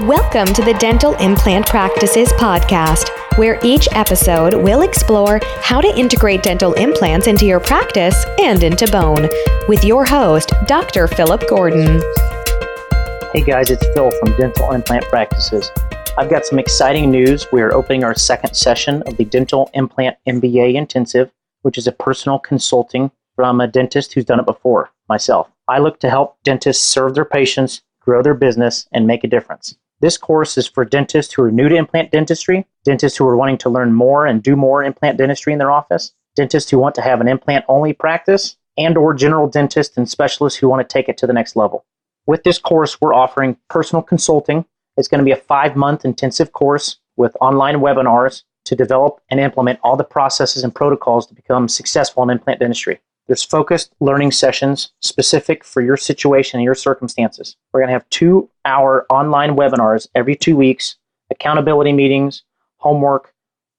Welcome to the Dental Implant Practices podcast, where each episode will explore how to integrate dental implants into your practice and into bone, with your host, Dr. Philip Gordon. Hey guys, it's Phil from Dental Implant Practices. I've got some exciting news. We are opening our second session of the Dental Implant MBA Intensive, which is a personal consulting from a dentist who's done it before, myself. I look to help dentists serve their patients, grow their business, and make a difference. This course is for dentists who are new to implant dentistry, dentists who are wanting to learn more and do more implant dentistry in their office, dentists who want to have an implant-only practice, and or general dentists and specialists who want to take it to the next level. With this course, we're offering personal consulting. It's going to be a 5-month intensive course with online webinars to develop and implement all the processes and protocols to become successful in implant dentistry. There's focused learning sessions specific for your situation and your circumstances. We're going to have 2-hour online webinars every 2 weeks, accountability meetings, homework,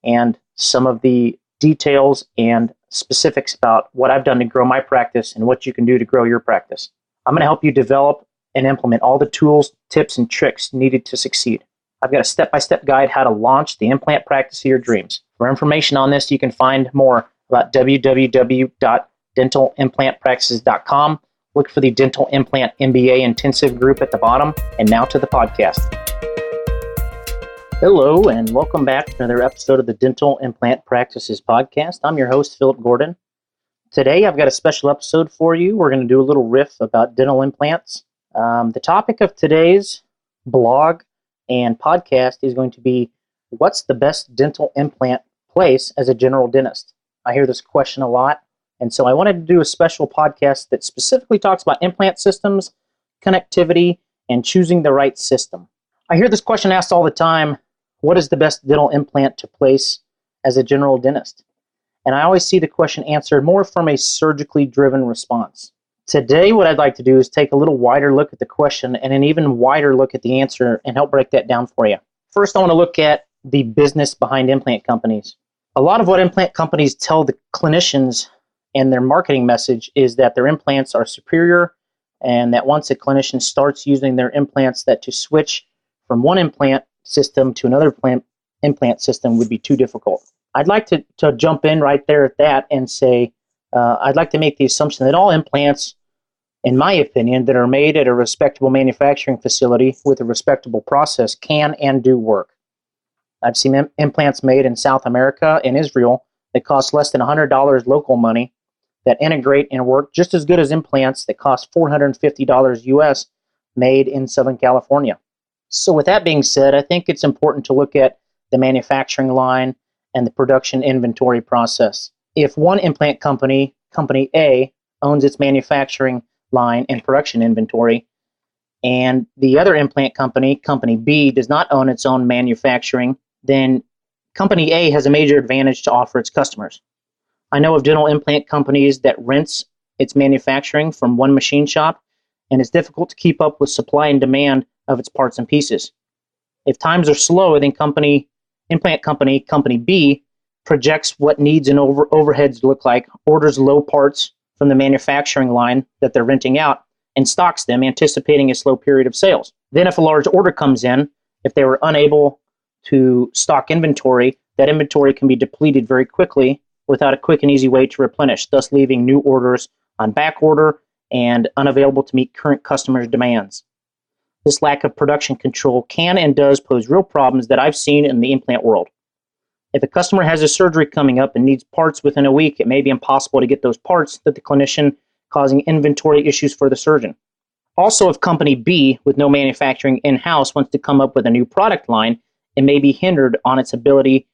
and some of the details and specifics about what I've done to grow my practice and what you can do to grow your practice. I'm going to help you develop and implement all the tools, tips, and tricks needed to succeed. I've got a step-by-step guide how to launch the implant practice of your dreams. For information on this, you can find more about www.dentalimplantpractices.com. Look for the Dental Implant MBA Intensive group at the bottom. And now to the podcast. Hello, and welcome back to another episode of the Dental Implant Practices podcast. I'm your host, Philip Gordon. Today, I've got a special episode for you. We're going to do a little riff about dental implants. The topic of today's blog and podcast is going to be, what's the best dental implant place as a general dentist? I hear this question a lot, and so I wanted to do a special podcast that specifically talks about implant systems, connectivity, and choosing the right system. I hear this question asked all the time, what is the best dental implant to place as a general dentist? And I always see the question answered more from a surgically driven response. Today, what I'd like to do is take a little wider look at the question and an even wider look at the answer and help break that down for you. First, I want to look at the business behind implant companies. A lot of what implant companies tell the clinicians and their marketing message is that their implants are superior, and that once a clinician starts using their implants, that to switch from one implant system to another implant system would be too difficult. I'd like to jump in right there at that and say, I'd like to make the assumption that all implants, in my opinion, that are made at a respectable manufacturing facility with a respectable process can and do work. I've seen implants made in South America and Israel that cost less than $100 local money that integrate and work just as good as implants that cost $450 US made in Southern California. So with that being said, I think it's important to look at the manufacturing line and the production inventory process. If one implant company, Company A, owns its manufacturing line and production inventory, and the other implant company, Company B, does not own its own manufacturing, then Company A has a major advantage to offer its customers. I know of dental implant companies that rents its manufacturing from one machine shop, and it's difficult to keep up with supply and demand of its parts and pieces. If times are slow, then implant company, Company B, projects what needs and overheads look like, orders low parts from the manufacturing line that they're renting out, and stocks them, anticipating a slow period of sales. Then if a large order comes in, if they were unable to stock inventory, that inventory can be depleted very quickly without a quick and easy way to replenish, thus leaving new orders on back order and unavailable to meet current customers' demands. This lack of production control can and does pose real problems that I've seen in the implant world. If a customer has a surgery coming up and needs parts within a week, it may be impossible to get those parts to the clinician, causing inventory issues for the surgeon. Also, if Company B, with no manufacturing in-house, wants to come up with a new product line, it may be hindered on its ability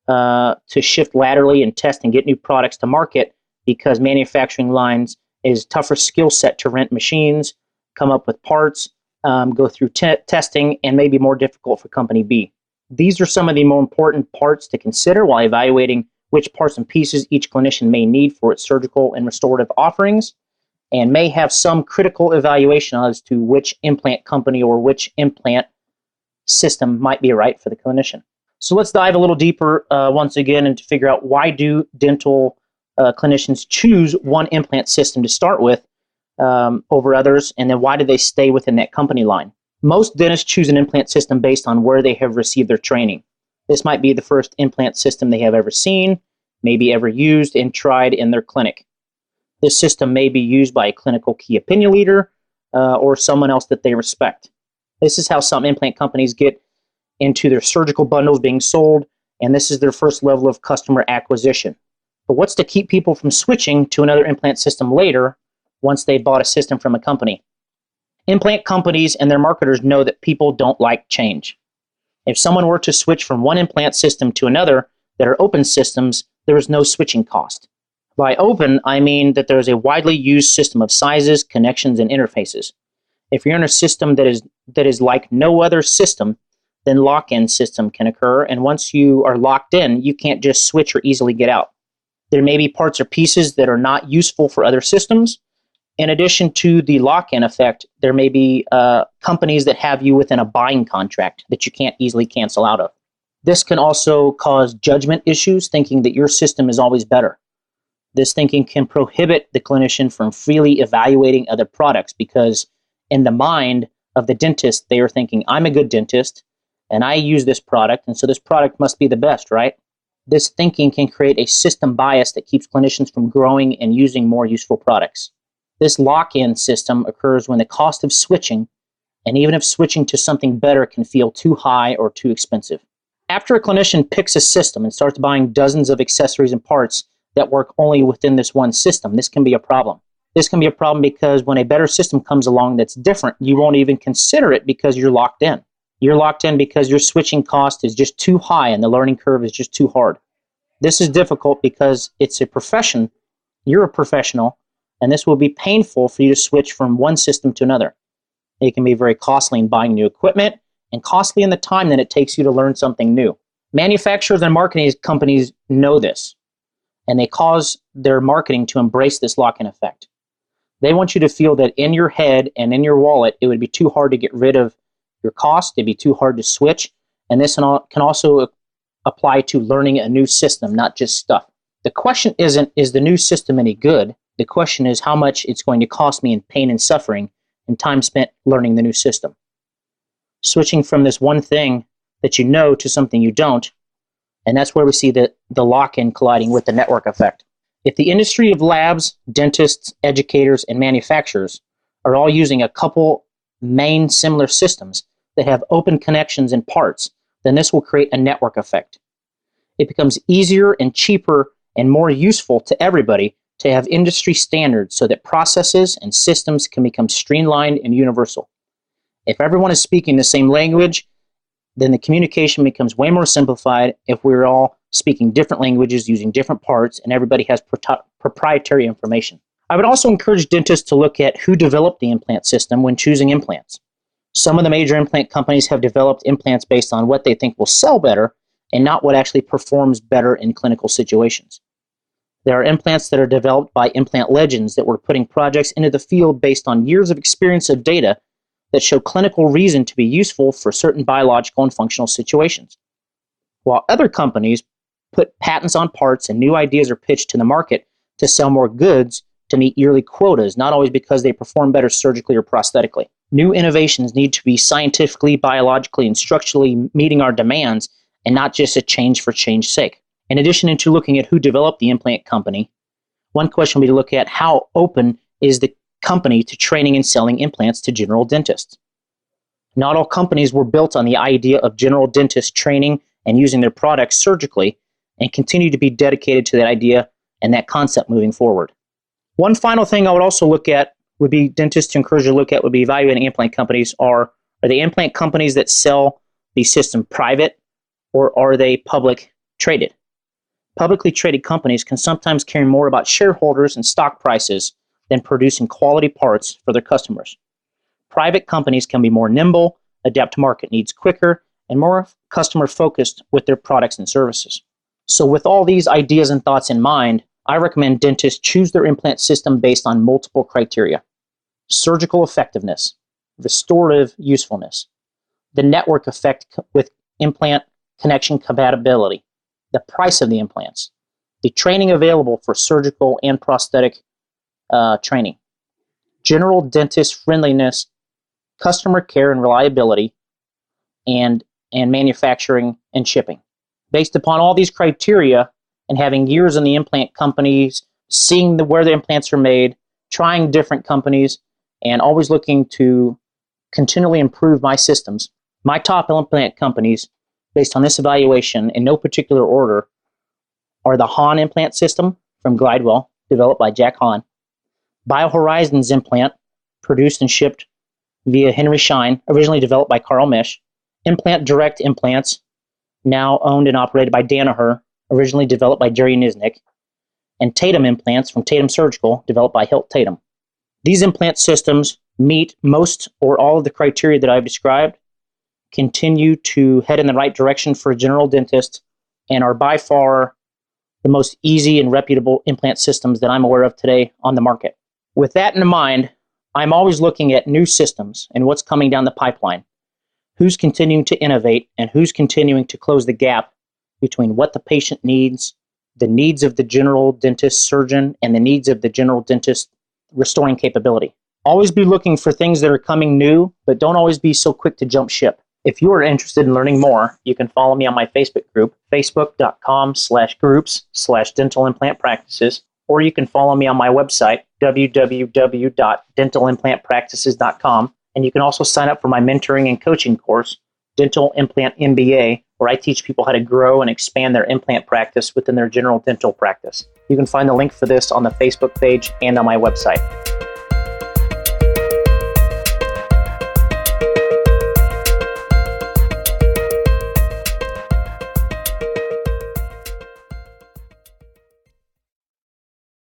to shift laterally and test and get new products to market, because manufacturing lines is tougher skill set to rent machines, come up with parts, go through testing, and may be more difficult for Company B. These are some of the more important parts to consider while evaluating which parts and pieces each clinician may need for its surgical and restorative offerings, and may have some critical evaluation as to which implant company or which implant system might be right for the clinician. So let's dive a little deeper once again and to figure out, why do dental clinicians choose one implant system to start with over others, and then why do they stay within that company line? Most dentists choose an implant system based on where they have received their training. This might be the first implant system they have ever seen, maybe ever used and tried in their clinic. This system may be used by a clinical key opinion leader or someone else that they respect. This is how some implant companies get into their surgical bundles being sold, and this is their first level of customer acquisition. But what's to keep people from switching to another implant system later once they bought a system from a company? Implant companies and their marketers know that people don't like change. If someone were to switch from one implant system to another that are open systems, there is no switching cost. By open, I mean that there is a widely used system of sizes, connections, and interfaces. If you're in a system that is like no other system, then lock-in system can occur, and once you are locked in, you can't just switch or easily get out. There may be parts or pieces that are not useful for other systems. In addition to the lock-in effect, there may be companies that have you within a buying contract that you can't easily cancel out of. This can also cause judgment issues, thinking that your system is always better. This thinking can prohibit the clinician from freely evaluating other products because in the mind of the dentist, they are thinking, I'm a good dentist and I use this product, and so this product must be the best, right? This thinking can create a system bias that keeps clinicians from growing and using more useful products. This lock-in system occurs when the cost of switching, and even if switching to something better, can feel too high or too expensive. After a clinician picks a system and starts buying dozens of accessories and parts that work only within this one system, this can be a problem. This can be a problem because when a better system comes along that's different, you won't even consider it because you're locked in. You're locked in because your switching cost is just too high and the learning curve is just too hard. This is difficult because it's a profession. You're a professional, and this will be painful for you to switch from one system to another. It can be very costly in buying new equipment and costly in the time that it takes you to learn something new. Manufacturers and marketing companies know this, and they cause their marketing to embrace this lock-in effect. They want you to feel that in your head and in your wallet, it would be too hard to get rid of your cost, it'd be too hard to switch, and this can also apply to learning a new system, not just stuff. The question isn't, is the new system any good? The question is how much it's going to cost me in pain and suffering and time spent learning the new system. Switching from this one thing that you know to something you don't, and that's where we see the lock-in colliding with the network effect. If the industry of labs, dentists, educators, and manufacturers are all using a couple main similar systems that have open connections and parts, then this will create a network effect. It becomes easier and cheaper and more useful to everybody to have industry standards so that processes and systems can become streamlined and universal. If everyone is speaking the same language, then the communication becomes way more simplified if we're all speaking different languages, using different parts, and everybody has proprietary information. I would also encourage dentists to look at who developed the implant system when choosing implants. Some of the major implant companies have developed implants based on what they think will sell better and not what actually performs better in clinical situations. There are implants that are developed by implant legends that were putting projects into the field based on years of experience of data that show clinical reason to be useful for certain biological and functional situations. While other companies put patents on parts and new ideas are pitched to the market to sell more goods to meet yearly quotas, not always because they perform better surgically or prosthetically. New innovations need to be scientifically, biologically, and structurally meeting our demands and not just a change for change's sake. In addition to looking at who developed the implant company, one question will be to look at how open is the company to training and selling implants to general dentists. Not all companies were built on the idea of general dentists training and using their products surgically and continue to be dedicated to that idea and that concept moving forward. One final thing I would also look at would be dentists to encourage you to look at would be evaluating implant companies. Are the implant companies that sell the system private or are they public traded? Publicly traded companies can sometimes care more about shareholders and stock prices than producing quality parts for their customers. Private companies can be more nimble, adapt to market needs quicker, and more customer focused with their products and services. So with all these ideas and thoughts in mind, I recommend dentists choose their implant system based on multiple criteria: surgical effectiveness, restorative usefulness, the network effect with implant connection compatibility, the price of the implants, the training available for surgical and prosthetic training, general dentist friendliness, customer care and reliability, and manufacturing and shipping. Based upon all these criteria and having years in the implant companies, seeing where the implants are made, trying different companies, and always looking to continually improve my systems, my top implant companies, based on this evaluation in no particular order, are the Hahn implant system from Glidewell, developed by Jack Hahn; BioHorizons implant, produced and shipped via Henry Schein, originally developed by Carl Misch; Implant Direct implants, now owned and operated by Danaher, originally developed by Jerry Niznik; and Tatum implants from Tatum Surgical, developed by Hilt Tatum. These implant systems meet most or all of the criteria that I've described, continue to head in the right direction for a general dentist, and are by far the most easy and reputable implant systems that I'm aware of today on the market. With that in mind, I'm always looking at new systems and what's coming down the pipeline, who's continuing to innovate, and who's continuing to close the gap between what the patient needs, the needs of the general dentist surgeon, and the needs of the general dentist restoring capability. Always be looking for things that are coming new, but don't always be so quick to jump ship. If you are interested in learning more, you can follow me on my Facebook group, facebook.com/groups/dental implant practices, or you can follow me on my website, www.dentalimplantpractices.com, and you can also sign up for my mentoring and coaching course, Dental Implant MBA, where I teach people how to grow and expand their implant practice within their general dental practice. You can find the link for this on the Facebook page and on my website.